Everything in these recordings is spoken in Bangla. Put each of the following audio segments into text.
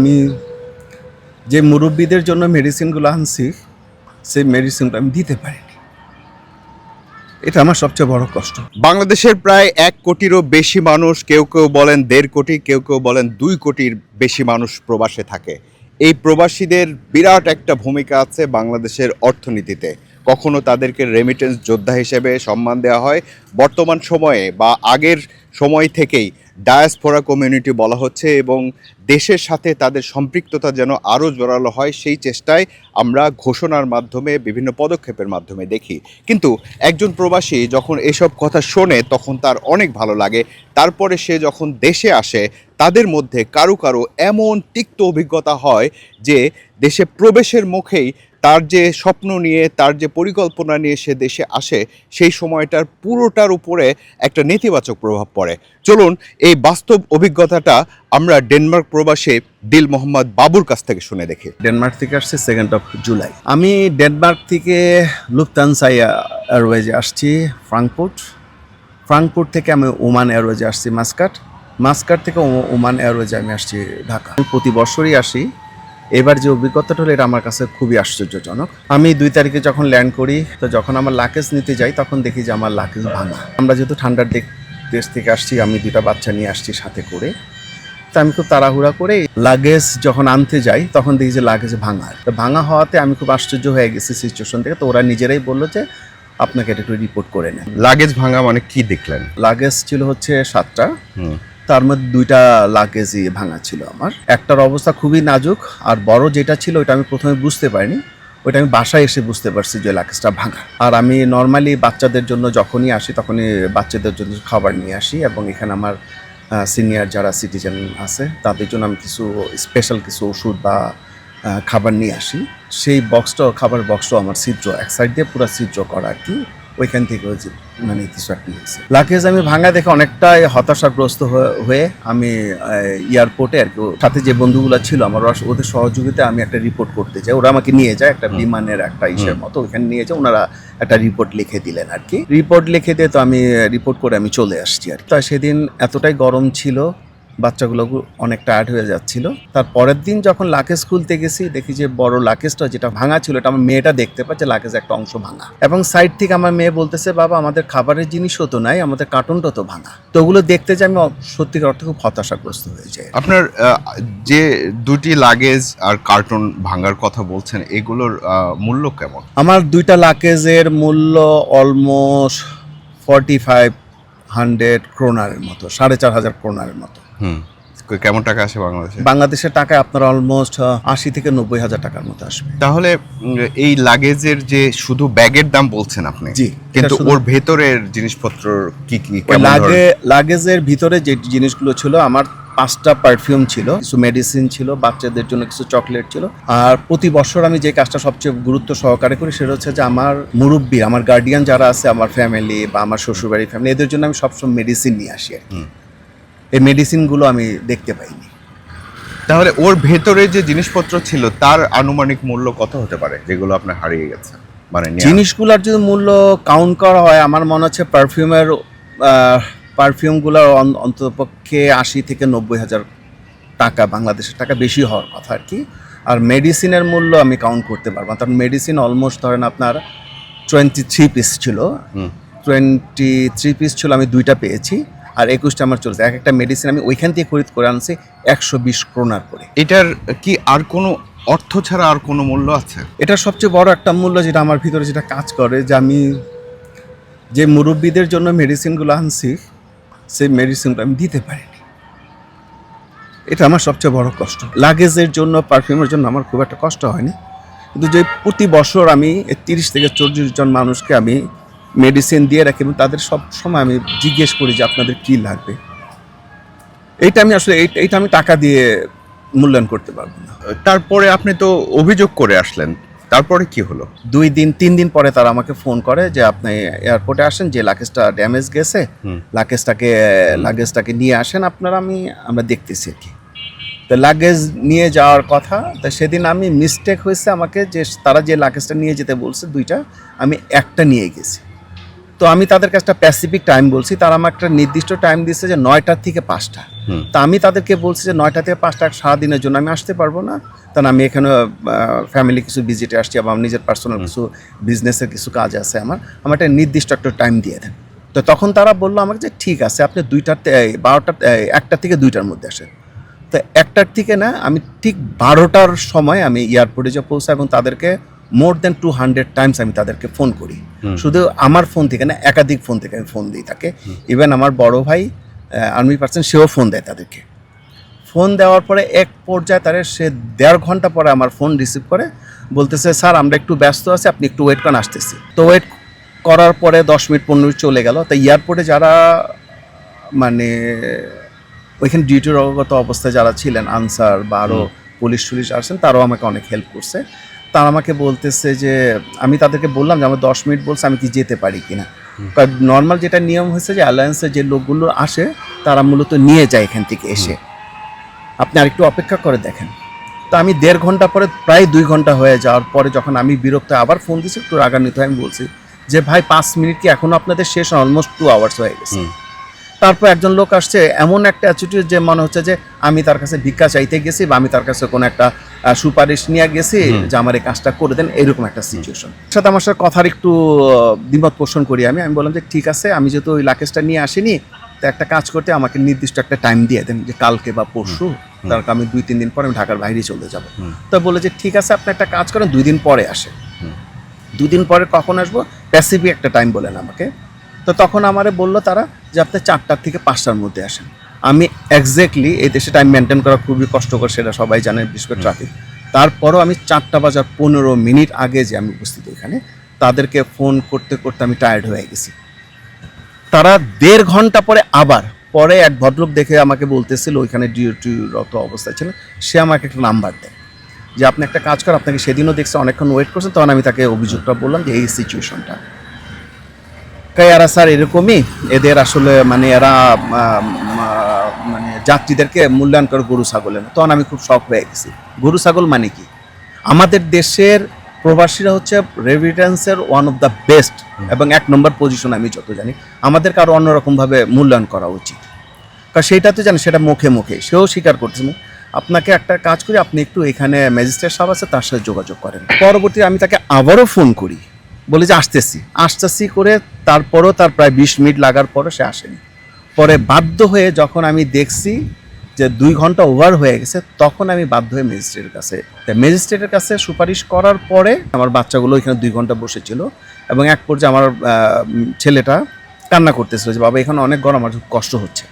আমি যে মুরব্বীদের জন্য মেডিসিনগুলো আনছি সেই মেডিসিনগুলো আমি দিতে পারিনি। এটা আমার সবচেয়ে বড় কষ্ট। বাংলাদেশের প্রায় 1 কোটিরও বেশি মানুষ, কেউ কেউ বলেন 1.5 কোটি, কেউ কেউ বলেন 2 কোটির বেশি মানুষ প্রবাসে থাকে। এই প্রবাসীদের বিরাট একটা ভূমিকা আছে বাংলাদেশের অর্থনীতিতে। কখনো তাদেরকে রেমিটেন্স যোদ্ধা হিসেবে সম্মান দেওয়া হয়, বর্তমান সময়ে বা আগের সময় থেকেই ডায়াসপোরা কমিউনিটি বলা হচ্ছে এবং দেশের সাথে তাদের সম্পৃক্ততা যেন আরও জোরালো হয় সেই চেষ্টায় আমরা ঘোষণার মাধ্যমে বিভিন্ন পদক্ষেপের মাধ্যমে দেখি। কিন্তু একজন প্রবাসী যখন এসব কথা শোনে তখন তার অনেক ভালো লাগে। তারপরে সে যখন দেশে আসে তাদের মধ্যে কারো কারো এমন তিক্ত অভিজ্ঞতা হয় যে দেশে প্রবেশের মুখেই তার যে স্বপ্ন নিয়ে, তার যে পরিকল্পনা নিয়ে সে দেশে আসে সেই সময়টার পুরোটার উপরে একটা নেতিবাচক প্রভাব পড়ে। চলুন এই বাস্তব অভিজ্ঞতাটা আমরা ডেনমার্ক প্রবাসী দিল মোহাম্মদ বাবুর কাছ থেকে শুনে দেখি। ডেনমার্ক থেকে আসছে 2 জুলাই। আমি ডেনমার্ক থেকে লুফতানসা এয়ারওয়েজে আসছি ফ্রাঙ্কফুর্ট থেকে আমি ওমান এয়ারওয়েজে আসছি মাস্কাট থেকে ওমান এয়ারওয়েজে আমি আসছি ঢাকা। প্রতি বছরই আসি। এবার যে অভিজ্ঞতাটা হলো এটা আমার কাছে খুবই আশ্চর্যজনক। আমি 2 তারিখে যখন ল্যান্ড করি তো যখন আমার লাগেজ নিতে যাই তখন দেখি যে আমার লাগেজ ভাঙা। আমরা যেহেতু ঠান্ডার দেশ থেকে আসছি, আমি 2টা বাচ্চা নিয়ে আসছি সাথে করে, তো আমি খুব তাড়াহুড়া করে লাগেজ যখন আনতে যাই তখন দেখি যে লাগেজ ভাঙা। তো ভাঙা হওয়াতে আমি খুব আশ্চর্য হয়ে গেছি সিচুয়েশন থেকে। তো ওরা নিজেরাই বললো যে আপনাকে এটা একটু রিপোর্ট করে নেন। লাগেজ ভাঙা মানে কি দেখলেন? লাগেজ ছিল হচ্ছে 7টা, তার মধ্যে 2টা লাগেজই ভাঙা ছিল আমার। একটার অবস্থা খুবই নাজুক, আর বড় যেটা ছিল ওইটা আমি প্রথমে বুঝতে পারিনি, ওইটা আমি বাসায় এসে বুঝতে পারছি যে লাগেজটা ভাঙা। আর আমি নর্মালি বাচ্চাদের জন্য যখনই আসি তখনই বাচ্চাদের জন্য খাবার নিয়ে আসি, এবং এখানে আমার সিনিয়র যারা সিটিজেন আছে তাদের জন্য আমি কিছু স্পেশাল কিছু ওষুধ বা খাবার নিয়ে আসি। সেই খাবার বক্সটাও আমার ছিদ্র, এক সাইড দিয়ে পুরো ছিদ্র করা আর কি, ওইখান থেকে মানে কিছু একটা নিয়েছি। লাগেজ আমি ভাঙা দেখে অনেকটাই হতাশাগ্রস্ত হয়ে আমি এয়ারপোর্টে আর কি সাথে যে বন্ধুগুলো ছিল আমার ওদের সহযোগিতায় আমি একটা রিপোর্ট করতে চাই। ওরা আমাকে নিয়ে যায় একটা বিমানের একটা ইসের মতো, ওইখানে নিয়ে যায়, ওনারা একটা রিপোর্ট লিখে দিলেন আর কি। রিপোর্ট লিখে দিয়ে তো আমি রিপোর্ট করে আমি চলে আসছি আর কি। তা সেদিন এতটাই গরম ছিল, বাচ্চাগুলো অনেক টায়ার্ড হয়ে যাচ্ছিল। তার পরের দিন যখন লাগেজ খুলতে গেছি দেখি যে বড় লাগেজটা যেটা ভাঙা ছিল এটা আমার মেয়েটা দেখতে পাচ্ছে লাগেজ একটা অংশ ভাঙা, এবং সাইড থেকে আমার মেয়ে বলতেছে বাবা আমাদের খাবারের জিনিসও তো নাই, আমাদের কার্টুনটা তো ভাঙা। তো ওগুলো দেখতে যে আমি সত্যিকার অর্থে খুব হতাশাগ্রস্ত হয়ে যাই। আপনার যে 2টি লাগেজ আর কার্টুন ভাঙার কথা বলছেন এগুলোর মূল্য কেমন? আমার 2টা লাগেজের মূল্য অলমোস্ট 4500 ক্রোনারের মতো, 4500 ক্রোনারের মতো। কেমন টাকা আসে বাংলাদেশের টাকায় আপনার অলমোস্ট 80 থেকে 90,000 টাকার মতো আসবে। তাহলে এই লাগেজের যে শুধু ব্যাগের দাম বলছেন আপনি, জি, কিন্তু ওর ভেতরের জিনিসপত্র কি কি? লাগেজের ভিতরে যে জিনিসগুলো ছিল, আমার 5টা পারফিউম ছিল, কিছু মেডিসিন ছিল, বাচ্চাদের জন্য কিছু চকলেট ছিল। আর প্রতি বছর আমি যে কাজটা সবচেয়ে গুরুত্ব সহকারে করি সেটা হচ্ছে যে আমার মুরব্বী, আমার গার্ডিয়ান যারা আছে, আমার ফ্যামিলি বা আমার শ্বশুরবাড়ির ফ্যামিলি, এদের জন্য আমি সবসময় মেডিসিন নিয়ে আসি আর কি। এই মেডিসিনগুলো আমি দেখতে পাইনি। তাহলে ওর ভেতরে যে জিনিসপত্র ছিল তার আনুমানিক মূল্য কত হতে পারে যেগুলো আপনার হারিয়ে গেছে? মানে জিনিসগুলোর যদি মূল্য কাউন্ট করা হয় আমার মনে হচ্ছে পারফিউমগুলোর অন্ততপক্ষে 80 থেকে 90,000 টাকা, বাংলাদেশের টাকা বেশি হওয়ার কথা আর কি। আর মেডিসিনের মূল্য আমি কাউন্ট করতে পারবো না, কারণ মেডিসিন অলমোস্ট ধরেন আপনার 23 পিস ছিল, 23 পিস ছিল, আমি 2টা পেয়েছি আর 21টা আমার চলছে। এক একটা মেডিসিন আমি ওইখান থেকে খরিদ করে আনছি 120 ক্রোনার করে। এটার কি আর কোনো অর্থ ছাড়া আর কোনো মূল্য আছে? এটা সবচেয়ে বড় একটা মূল্য যেটা আমার ভিতরে যেটা কাজ করে, যে আমি যে মুরব্বীদের জন্য মেডিসিনগুলো আনছি সেই মেডিসিনগুলো আমি দিতে পারিনি। এটা আমার সবচেয়ে বড় কষ্ট। লাগেজের জন্য, পারফিউমের জন্য আমার খুব একটা কষ্ট হয়নি, কিন্তু যে প্রতি বছর আমি 30 থেকে 40 জন মানুষকে আমি মেডিসিন দিয়ে রাখি এবং তাদের সব সময় আমি জিজ্ঞেস করি যে আপনাদের কি লাগবে, এইটা আমি আসলে এইটা আমি টাকা দিয়ে মূল্যায়ন করতে পারবো না। তারপরে আপনি তো অভিযোগ করে আসলেন, তারপরে কি হলো? 2-3 দিন পরে তারা আমাকে ফোন করে যে আপনি এয়ারপোর্টে আসেন, যে লাগেজটা ড্যামেজ গেছে লাগেজটাকে নিয়ে আসেন আমরা দেখতেছি আর কি। তো লাগেজ নিয়ে যাওয়ার কথা, তো সেদিন আমি মিস্টেক হয়েছে আমাকে, যে তারা যে লাগেজটা নিয়ে যেতে বলছে 2টা, আমি একটা নিয়ে গেছি। তো আমি তাদের কাছে প্যাসিফিক টাইম বলছি, তারা আমার একটা নির্দিষ্ট টাইম দিচ্ছে যে 9টা থেকে 5টা। তা আমি তাদেরকে বলছি যে 9টা থেকে 5টা সারাদিনের জন্য আমি আসতে পারবো না, কারণ আমি এখানে ফ্যামিলি কিছু ভিজিটে আসছি, আমার নিজের পার্সোনাল কিছু বিজনেসের কিছু কাজ আছে, আমার একটা নির্দিষ্ট একটা টাইম দিয়ে দেন। তো তখন তারা বললো আমাকে যে ঠিক আছে, আপনি 1টা থেকে 2টার মধ্যে আসেন। তো 1টার থেকে না, আমি ঠিক 12টার সময় আমি এয়ারপোর্টে যে পৌঁছাই এবং তাদেরকে মোর দেন 200 টাইমস আমি তাদেরকে ফোন করি। শুধু আমার ফোন থেকে না, একাধিক ফোন থেকে আমি ফোন দিই তাকে। ইভেন আমার বড় ভাই আর্মি পার্সন, সেও ফোন দেয় তাদেরকে। ফোন দেওয়ার পরে এক পর্যায়ে সে 1.5 ঘন্টা পরে আমার ফোন রিসিভ করে বলতেছে, স্যার আমরা একটু ব্যস্ত আছি, আপনি একটু ওয়েট করেন, আসতেছি। তো ওয়েট করার পরে 10 মিনিট 15 মিনিট চলে গেল। তো এয়ারপোর্টে যারা মানে ওইখানে ডিউটির অবগত অবস্থায় যারা ছিলেন, আনসার বা আরও পুলিশ টুলিশ আসেন, তারাও আমাকে অনেক হেল্প করছে। তারা আমাকে বলতেছে যে, আমি তাদেরকে বললাম যে আমার 10 মিনিট বলছে, আমি কি যেতে পারি কিনা। কারণ নর্মাল যেটা নিয়ম হয়েছে যে অ্যালায়েন্সের যে লোকগুলো আসে তারা মূলত নিয়ে যায় এখান থেকে এসে, আপনি আরেকটু অপেক্ষা করে দেখেন। তো আমি 1.5 ঘন্টা পরে, প্রায় 2 ঘন্টা হয়ে যাওয়ার পরে যখন আমি বিরক্ত আবার ফোন দিচ্ছি, একটু রাগান্বিত হয়ে আমি বলছি যে ভাই 5 মিনিট কি এখনও আপনাদের শেষ? অলমোস্ট 2 আওয়ার্স হয়ে গেছে। তারপর একজন লোক আসছে, এমন একটা অ্যাটিটিউড যে মনে হচ্ছে যে আমি তার কাছে ভিক্ষা চাইতে গেছি বা আমি তার কাছে কোনো একটা সুপারিশ নিয়ে গেছি যে আমার এই কাজটা করে দেন, এরকম একটা সিচুয়েশন। সাথে আমার সাথে কথার একটু দ্বিমত পোষণ করি। আমি বললাম যে ঠিক আছে, আমি যেহেতু ওই লাকেজটা নিয়ে আসিনি, তো একটা কাজ করতে আমাকে নির্দিষ্ট একটা টাইম দিয়ে দেন, যে কালকে বা পরশু, তার আমি 2-3 দিন পরে আমি ঢাকার বাইরে চলে যাব। তো বলে যে ঠিক আছে, আপনি একটা কাজ করেন, 2 দিন পরে আসে। 2 দিন পরে কখন আসবো, স্পেসিফিক একটা টাইম বলেন আমাকে। তো তখন আমারে বললো তারা যে আপনি 4টা থেকে 5টার মধ্যে আসেন। আমি এক্স্যাক্টলি, এই দেশে টাইম মেনটেন করা খুবই কষ্টকর, সেটা সবাই জানেন, বিশেষ করে ট্রাফিক। তারপরও আমি 4টা বাজার 15 মিনিট আগে যে আমি উপস্থিত এখানে, তাদেরকে ফোন করতে করতে আমি টায়ার্ড হয়ে গেছি। তারা 1.5 ঘন্টা পরে এক ভদ্রলোক দেখে আমাকে বলতেছিল, ওইখানে ডিউটিরত অবস্থায় ছিলেন, সে আমাকে একটা নাম্বার দেয় যে আপনি একটা কাজ করেন, আপনাকে সেদিনও দেখছে অনেকক্ষণ ওয়েট করছেন। তখন আমি তাকে অভিযোগটা বললাম যে এই সিচুয়েশনটা। এরা স্যার এরকমই, এদের আসলে মানে এরা মানে যাত্রীদেরকে মূল্যায়ন করে গরু ছাগলের। তখন আমি খুব শক হয়ে গেছি, গরু ছাগল মানে কি? আমাদের দেশের প্রবাসীরা হচ্ছে রেভিডেন্সের ওয়ান অফ দ্য বেস্ট এবং 1 নম্বর পজিশন আমি যত জানি। আমাদেরকে আরও অন্যরকমভাবে মূল্যায়ন করা উচিত, কারণ সেইটা তো জানি, সেটা মুখে মুখে সেও স্বীকার করতেছে। আপনাকে একটা কাজ করি, আপনি একটু এখানে ম্যাজিস্ট্রেট সাহেব আছে, তার সাথে যোগাযোগ করেন। পরবর্তী আমি তাকে আবারও ফোন করি, বলে যে আসতেছি করে, তারপরও তার প্রায় 20 মিনিট লাগার পরও সে আসেনি। পরে বাধ্য হয়ে যখন আমি দেখছি যে 2 ঘন্টা ওভার হয়ে গেছে, তখন আমি বাধ্য হয়ে ম্যাজিস্ট্রেটের কাছে সুপারিশ করার পরে আমার বাচ্চাগুলো এখানে 2 ঘন্টা বসেছিল এবং এক পর্যায়ে আমার ছেলেটা কান্না করতেছিল যে বাবা এখানে অনেক গরম, আমার খুব কষ্ট হচ্ছে।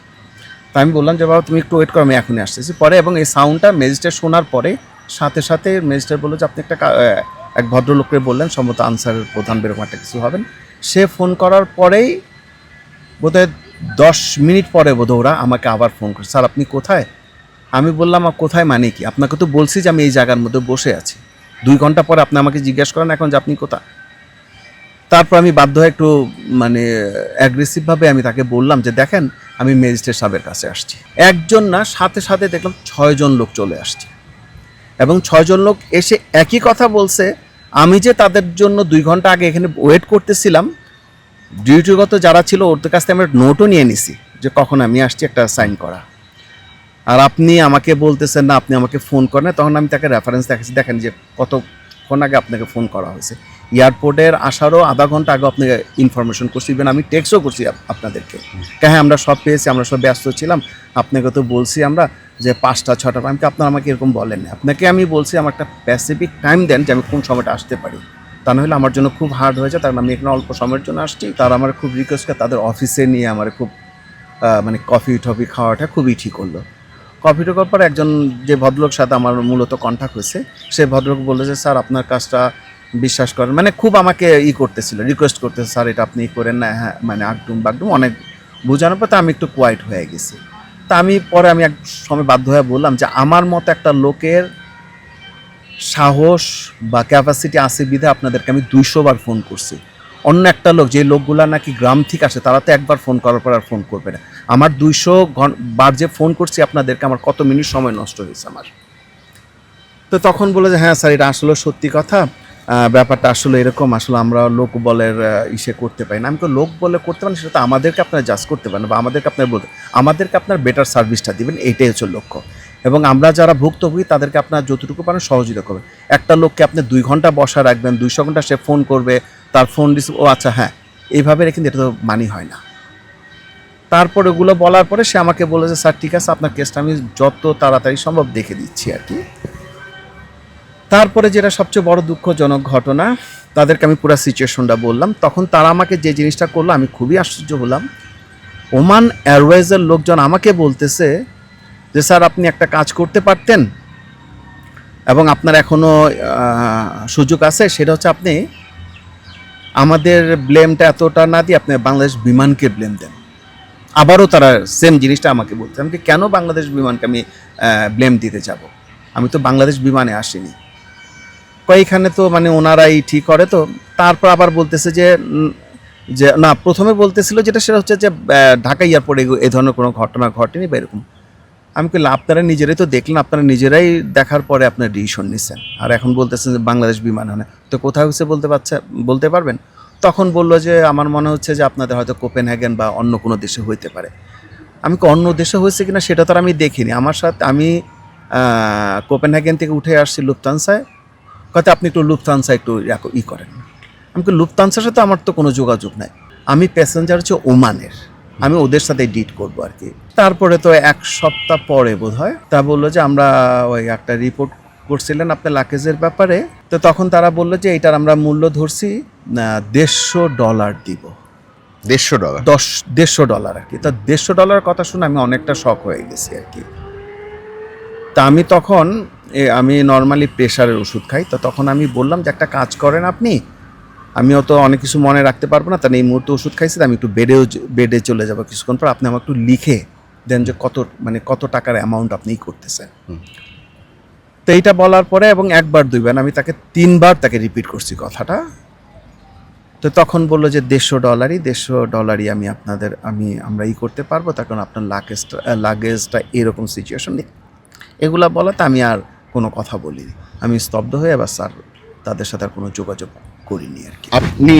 তা আমি বললাম যে বাবা তুমি একটু ওয়েট করো, আমি এখনই আসতেছি। পরে এবং এই সাউন্ডটা ম্যাজিস্ট্রেট শোনার পরে সাথে সাথে ম্যাজিস্ট্রেট বললো যে আপনি এক ভদ্রলোককে বললেন, সম্ভবত আনসারের প্রধান বেরকম একটা কিছু হবেন। সে ফোন করার পরেই বোধহয় 10 মিনিট পরে বোধহয় ওরা আমাকে আবার ফোন করছে, স্যার আপনি কোথায়? আমি বললাম কোথায় মানে কি, আপনাকে তো বলছি যে আমি এই জায়গার মধ্যে বসে আছি। 2 ঘন্টা পরে আপনি আমাকে জিজ্ঞেস করেন এখন যে আপনি কোথায়। তারপর আমি বাধ্য হয়ে একটু মানে অ্যাগ্রেসিভভাবে আমি তাকে বললাম যে দেখেন আমি ম্যাজিস্ট্রেট সাহেবের কাছে আসছি। একজন না, সাথে সাথে দেখলাম 6 জন লোক চলে আসছে এবং 6 জন লোক এসে একই কথা বলছে। আমি যে তাদের জন্য 2 ঘন্টা আগে এখানে ওয়েট করতেছিলাম, ডিউটিগত যারা ছিল ওদের কাছ থেকে আমরা নোটও নিয়ে নিছি যে কখন আমি আসছি, একটা সাইন করা। আর আপনি আমাকে বলতেছেন না আপনি আমাকে ফোন করেন। তখন আমি তাকে রেফারেন্স দেখাচ্ছি, দেখেন যে কতক্ষণ আগে আপনাকে ফোন করা হয়েছে, এয়ারপোর্টের আসারও আধা ঘন্টা আগে আপনাকে ইনফরমেশন করছি, ইভেন আমি টেক্সটও করছি আপনাদেরকে। হ্যাঁ আমরা সব পেয়েছি, আমরা সব ব্যস্ত ছিলাম, আপনাকে তো বলছি আমরা যে 5টা 6টা, আমি কি আপনারা আমাকে এরকম বলেন না। আপনাকে আমি বলছি আমার একটা স্পেসিফিক টাইম দেন যে আমি কোন সময়টা আসতে পারি, তা নাহলে আমার জন্য খুব হার্ড হয়ে যায়। কারণ আমি এখানে অল্প সময়ের জন্য আসছি। তারা আমার খুব রিকোয়েস্ট করে তাদের অফিসে নিয়ে আমার খুব মানে কফি টফি খাওয়াটা খুবই ঠিক করলো। কফি টোকার পর একজন যে ভদ্রলোক সাথে আমার মূলত কন্ট্যাক্ট হয়েছে, সে ভদ্রলোক বললো যে স্যার আপনার কাজটা বিশ্বাস করেন, মানে খুব আমাকে করতেছিল, রিকোয়েস্ট করতেছে, স্যার এটা আপনি করেন না। হ্যাঁ মানে আগডুম বাগডুম অনেক বোঝানোর পর আমি একটু কোয়াইট হয়ে গেছি। তা আমি পরে এক সময় বাধ্য হয়ে বললাম যে আমার মতো একটা লোকের সাহস বা ক্যাপাসিটি আছে বিধে আপনাদেরকে আমি 200 বার ফোন করছি। অন্য একটা লোক, যে লোকগুলা নাকি গ্রাম থেকে আসে, তারা তো একবার ফোন করার পর আর ফোন করবে না। আমার 200 বার যে ফোন করছি আপনাদেরকে, আমার কত মিনিট সময় নষ্ট হয়েছে আমার। তো তখন বলে যে হ্যাঁ স্যার এটা আসলে সত্যি কথা, ব্যাপারটা আসলে এরকম, আসলে আমরা লোক বলের ইসে করতে পারি না। আমি তো লোক বলে করতে পারি, সেটা তো আমাদেরকে আপনারা জাজ করতে পারেন, বা আমাদেরকে আপনার বলতে, আমাদেরকে আপনার বেটার সার্ভিসটা দিবেন, এইটাই হচ্ছে লক্ষ্য। এবং আমরা যারা ভুক্তভোগী তাদেরকে আপনার যতটুকু পারেন সহযোগিতা করবেন। একটা লোককে আপনি 2 ঘন্টা বসা রাখবেন, 200 ঘন্টা সে ফোন করবে, তার ফোন রিসিভ, ও আচ্ছা হ্যাঁ, এইভাবে রেখে এটা তো মানি হয় না। তারপর ওগুলো বলার পরে সে আমাকে বলে যে স্যার ঠিক আছে, আপনার কেসটা আমি যত তাড়াতাড়ি সম্ভব দেখে দিচ্ছি আর কি। তারপরে যেটা সবচেয়ে বড় দুঃখজনক ঘটনা, তাদেরকে আমি পুরো সিচুয়েশনটা বললাম, তখন তারা আমাকে যে জিনিসটা করলো আমি খুবই আশ্চর্য হলাম। ওমান এয়ারওয়েজের লোকজন আমাকে বলতেছে যে স্যার আপনি একটা কাজ করতে পারতেন এবং আপনার এখনও সুযোগ আছে, সেটা হচ্ছে আপনি আমাদের ব্লেমটা এতটা না দিয়ে আপনি বাংলাদেশ বিমানকে ব্লেম দেন। আবারও তারা সেম জিনিসটা আমাকে বলছে। আমি কেন বাংলাদেশ বিমানকে আমি ব্লেম দিতে যাব? আমি তো বাংলাদেশ বিমানে আসিনি। কয়েকখানে তো মানে ওনারাই ঠিক করে। তো তারপর আবার বলতেছে যে না, প্রথমে বলতেছিল যেটা সেটা হচ্ছে যে ঢাকা এয়ারপোর্টে এই ধরনের কোনো ঘটনা ঘটেনি বা এরকম। আমি বললাম আপনারা নিজেরাই তো দেখলেন, আপনারা নিজেরাই দেখার পরে আপনার ডিসিশন নিচ্ছেন, আর এখন বলতেছেন যে বাংলাদেশ বিমান হয় না, তো কোথায় হচ্ছে বলতে পারবেন? তখন বললো যে আমার মনে হচ্ছে যে আপনাদের হয়তো কোপেনহেগেন বা অন্য কোনো দেশে হইতে পারে। আমি কি অন্য দেশে হয়েছে কিনা সেটা তো আর আমি দেখিনি। আমার সাথে আমি কোপেনহেগেন থেকে উঠে আসছি লুফতানসায়, হয়তো আপনি একটু লুফতানসা একটু করেন। আমি কি লুফতানসার সাথে আমার তো কোনো যোগাযোগ নাই, আমি প্যাসেঞ্জার হচ্ছে ওমানের, আমি ওদের সাথে ডিট করবো আর কি। তারপরে তো 1 সপ্তাহ পরে বোধ হয় তা বললো যে আমরা ওই একটা রিপোর্ট করছিলেন আপনার লাকেজের ব্যাপারে, তো তখন তারা বললো যে এইটার আমরা মূল্য ধরছি $150 দিব। $150? $150 আর কি। তা $150 কথা শুনে আমি অনেকটা শক হয়ে গেছি আর কি। তা আমি তখন আমি নর্মালি প্রেশারের ওষুধ খাই, তো তখন আমি বললাম যে একটা কাজ করেন আপনি, আমিও তো অনেক কিছু মনে রাখতে পারবো না, তাহলে এই মুহূর্তে ওষুধ খাইছি, আমি একটু বেডে চলে যাবো কিছুক্ষণ পর, আপনি আমার একটু লিখে দেন যে কত টাকার অ্যামাউন্ট আপনি করতেছেন। তো এইটা বলার পরে এবং 1 বার 2 বার আমি তাকে 3 বার তাকে রিপিট করছি কথাটা। তো তখন বললো যে $150 আমরা করতে পারবো, তার কারণ আপনার লাগেজটা এরকম সিচুয়েশন নেই। এগুলা বলাতে আমি আর কোনো কথা বলিনি, আমি স্তব্ধ হয়ে আবার স্যার তাদের সাথে আর কোনো যোগাযোগ করিনি আর কি। আপনি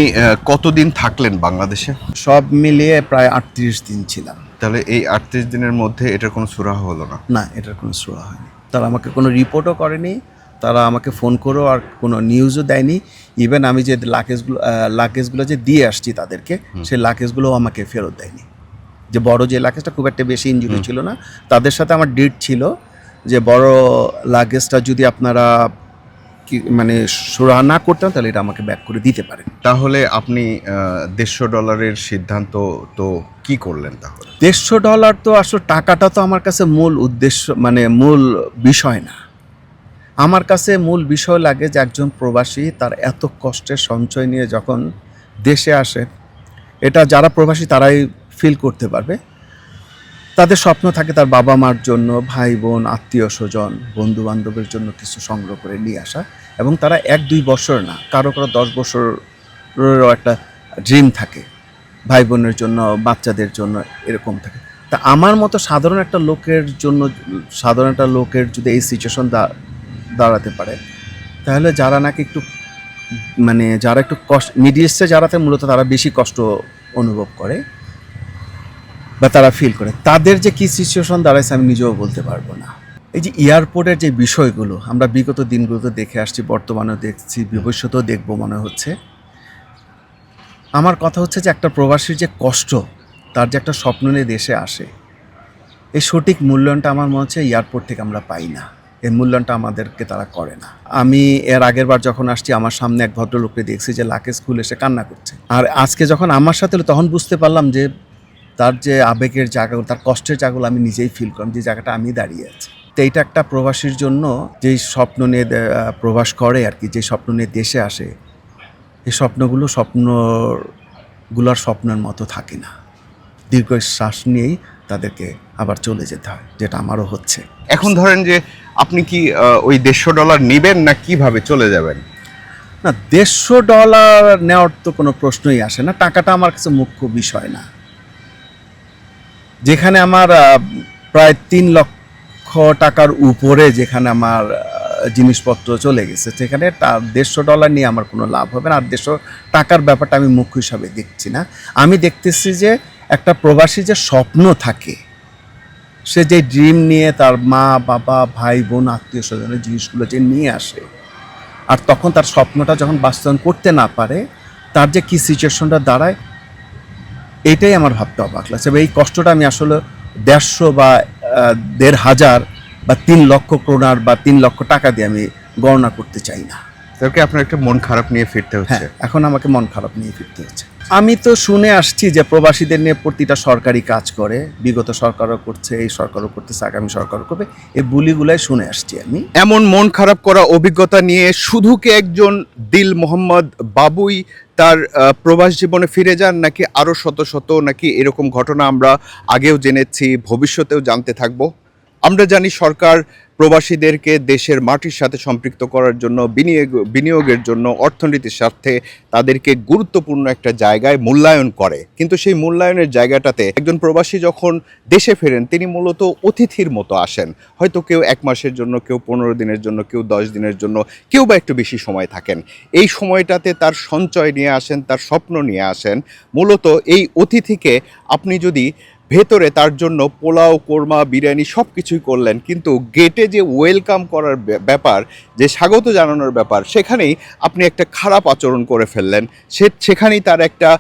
কতদিন থাকলেন বাংলাদেশে? সব মিলিয়ে প্রায় 38 দিন ছিলাম। তাহলে এই 38 দিনের মধ্যে এটার কোনো সুরাহা হলো না? না, এটার কোনো সুরাহা হয়নি। তারা আমাকে কোনো রিপোর্টও করেনি, তারা আমাকে ফোন করেও আর কোনো নিউজও দেয়নি। ইভেন আমি যে লাগেজগুলো যে দিয়ে আসছি তাদেরকে, সেই লাগেজগুলোও আমাকে ফেরত দেয়নি। যে বড় যে লাগেজটা খুব একটা বেশি ইনজুরি ছিল না, তাদের সাথে আমার ডিট ছিল যে বড় লাগেজটা যদি আপনারা মানে সুরাহা না করতেন তাহলে এটা আমাকে ব্যাক করে দিতে পারেন। তাহলে আপনি $150 সিদ্ধান্ত তো কি করলেন তাহলে? $150 তো আসলে টাকাটা তো আমার কাছে মূল উদ্দেশ্য, মানে মূল বিষয় না। আমার কাছে মূল বিষয় লাগে যে একজন প্রবাসী তার এত কষ্টের সঞ্চয় নিয়ে যখন দেশে আসে, এটা যারা প্রবাসী তারাই ফিল করতে পারবে। তাদের স্বপ্ন থাকে তার বাবা মার জন্য, ভাই বোন, আত্মীয় স্বজন, বন্ধু বান্ধবের জন্য কিছু সংগ্রহ করে নিয়ে আসা, এবং তারা 1-2 বছর না, কারো 10 বছরেরও একটা ড্রিম থাকে ভাই বোনের জন্য, বাচ্চাদের জন্য, এরকম থাকে। তা আমার মতো সাধারণ একটা লোকের যদি এই সিচুয়েশন দাঁড়াতে পারে, তাহলে যারা নাকি একটু মানে যারা একটু মিডিল ইস্টে যারা মূলত তারা বেশি কষ্ট অনুভব করে বা তারা ফিল করে, তাদের যে কী সিচুয়েশন দাঁড়াইছে আমি নিজেও বলতে পারবো না। এই যে এয়ারপোর্টের যে বিষয়গুলো আমরা বিগত দিনগুলোতে দেখে আসছি, বর্তমানেও দেখছি, ভবিষ্যতেও দেখবো মনে হচ্ছে। আমার কথা হচ্ছে যে একটা প্রবাসীর যে কষ্ট, তার যে একটা স্বপ্ন নিয়ে দেশে আসে, এই সঠিক মূল্যায়নটা আমার মনে হচ্ছে এয়ারপোর্ট থেকে আমরা পাই না। এই মূল্যায়নটা আমাদেরকে তারা করে না। আমি এর আগের বার যখন আসছি আমার সামনে এক ভদ্রলোককে দেখছি যে লাগেজ খুলে এসে কান্না করছে, আর আজকে যখন আমার সাথে তখন বুঝতে পারলাম যে তার যে আবেগের জায়গাগুলো, তার কষ্টের জায়গাগুলো আমি নিজেই ফিল করলাম, যে জায়গাটা আমি দাঁড়িয়ে আছি। তো এইটা একটা প্রবাসীর জন্য যেই স্বপ্ন নিয়ে প্রবাস করে আর কি, যে স্বপ্ন নিয়ে দেশে আসে, এই স্বপ্নগুলোর স্বপ্নের মতো থাকে না। দীর্ঘ শ্বাস নিয়েই তাদেরকে আবার চলে যেতে হয়, যেটা আমারও হচ্ছে। এখন ধরেন যে আপনি কি ওই $150 নেবেন না কিভাবে চলে যাবেন? না, $150 নেওয়ার তো কোনো প্রশ্নই আসে না। টাকাটা আমার কাছে মুখ্য বিষয় না। যেখানে আমার প্রায় 3 লক্ষ টাকার উপরে যেখানে আমার জিনিসপত্র চলে গেছে, সেখানে $150 নিয়ে আমার কোনো লাভ হবে না। আর 150 টাকার ব্যাপারটা আমি মুখ্য হিসাবে দেখছি না। আমি দেখতেছি যে একটা প্রবাসী যে স্বপ্ন থাকে, সে যে ড্রিম নিয়ে তার মা বাবা ভাই বোন আত্মীয় স্বজনের জিনিসগুলো যে নিয়ে আসে, আর তখন তার স্বপ্নটা যখন বাস্তবায়ন করতে না পারে, তার যে কী সিচুয়েশনটা দাঁড়ায়, এইটাই আমার ভাবতে অবাক লাগছে। এই কষ্টটা আমি আসলে 150 বা 1,500 বা 3 লক্ষ ক্রোনার বা 3 লক্ষ টাকা দিয়ে আমি গণনা করতে চাই না। তাকে আপনার একটা মন খারাপ নিয়ে ফিরতে হচ্ছে। হ্যাঁ, এখন আমাকে মন খারাপ নিয়ে ফিরতে হচ্ছে। আমি তো শুনে আসছি যে প্রবাসীদের নিয়ে প্রতিটা সরকারি কাজ করে, বিগত সরকারও করছে, এই সরকারও করতেছে, আগামী সরকারও করবে, এই বুলিগুলাই শুনে আসছি আমি। এমন মন খারাপ করা অভিজ্ঞতা নিয়ে শুধু কি একজন দিল মোহাম্মদ বাবুই তার প্রবাস জীবনে ফিরে যান, নাকি আরও শত শত, নাকি এরকম ঘটনা আমরা আগেও জেনেছি, ভবিষ্যতেও জানতে থাকবো? আমরা জানি সরকার প্রবাসীদেরকে দেশের মাটির সাথে সম্পৃক্ত করার জন্য, বিনিয়োগের জন্য, অর্থনীতির স্বার্থে তাদেরকে গুরুত্বপূর্ণ একটা জায়গায় মূল্যায়ন করে। কিন্তু সেই মূল্যায়নের জায়গাটাতে একজন প্রবাসী যখন দেশে ফেরেন, তিনি মূলত অতিথির মতো আসেন। হয়তো কেউ 1 মাসের জন্য, কেউ 15 দিনের জন্য, কেউ 10 দিনের জন্য, কেউ বা একটু বেশি সময় থাকেন। এই সময়টাতে তার সঞ্চয় নিয়ে আসেন, তার স্বপ্ন নিয়ে আসেন। মূলত এই অতিথিকে আপনি যদি ভেতরে তার জন্য পোলাও, কোরমা, বিরিয়ানি সব কিছুই করলেন, কিন্তু গেটে যে ওয়েলকাম করার ব্যাপার, যে স্বাগত জানানোর ব্যাপার, সেখানেই আপনি একটা খারাপ আচরণ করে ফেললেন। সেখানেই তার একটা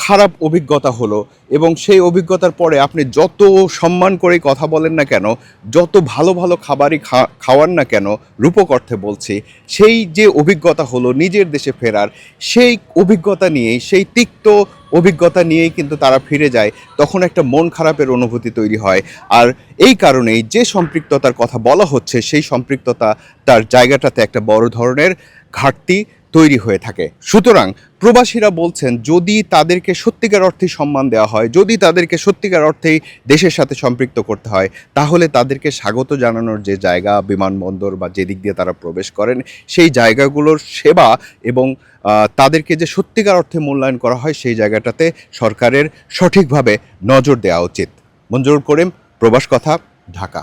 খারাপ অভিজ্ঞতা হলো, এবং সেই অভিজ্ঞতার পরে আপনি যত সম্মান করেই কথা বলেন না কেন, যত ভালো ভালো খাবারই খাওয়ান না কেন, রূপক অর্থে বলছি, সেই যে অভিজ্ঞতা হলো নিজের দেশে ফেরার, সেই অভিজ্ঞতা নিয়েই, সেই তিক্ত অভিজ্ঞতা নিয়েই কিন্তু তারা ফিরে যায়। তখন একটা মন খারাপের অনুভূতি তৈরি হয়। আর এই কারণেই যে সম্পৃক্ততার কথা বলা হচ্ছে, সেই সম্পৃক্ততা তার জায়গাটাতে একটা বড় ধরনের ঘাটতি তৈরি হয়ে থাকে। সুতরাং প্রবাসীরা বলছেন, যদি তাদেরকে সত্যিকার অর্থেই সম্মান দেওয়া হয়, যদি তাদেরকে সত্যিকার অর্থেই দেশের সাথে সম্পৃক্ত করতে হয়, তাহলে তাদেরকে স্বাগত জানানোর যে জায়গা, বিমানবন্দর বা যেদিক দিয়ে তারা প্রবেশ করেন, সেই জায়গাগুলোর সেবা এবং তাদেরকে যে সত্যিকার অর্থে মূল্যায়ন করা হয়, সেই জায়গাটাতে সরকারের সঠিকভাবে নজর দেওয়া উচিত। মঞ্জুরুল করিম, প্রবাস কথা, ঢাকা।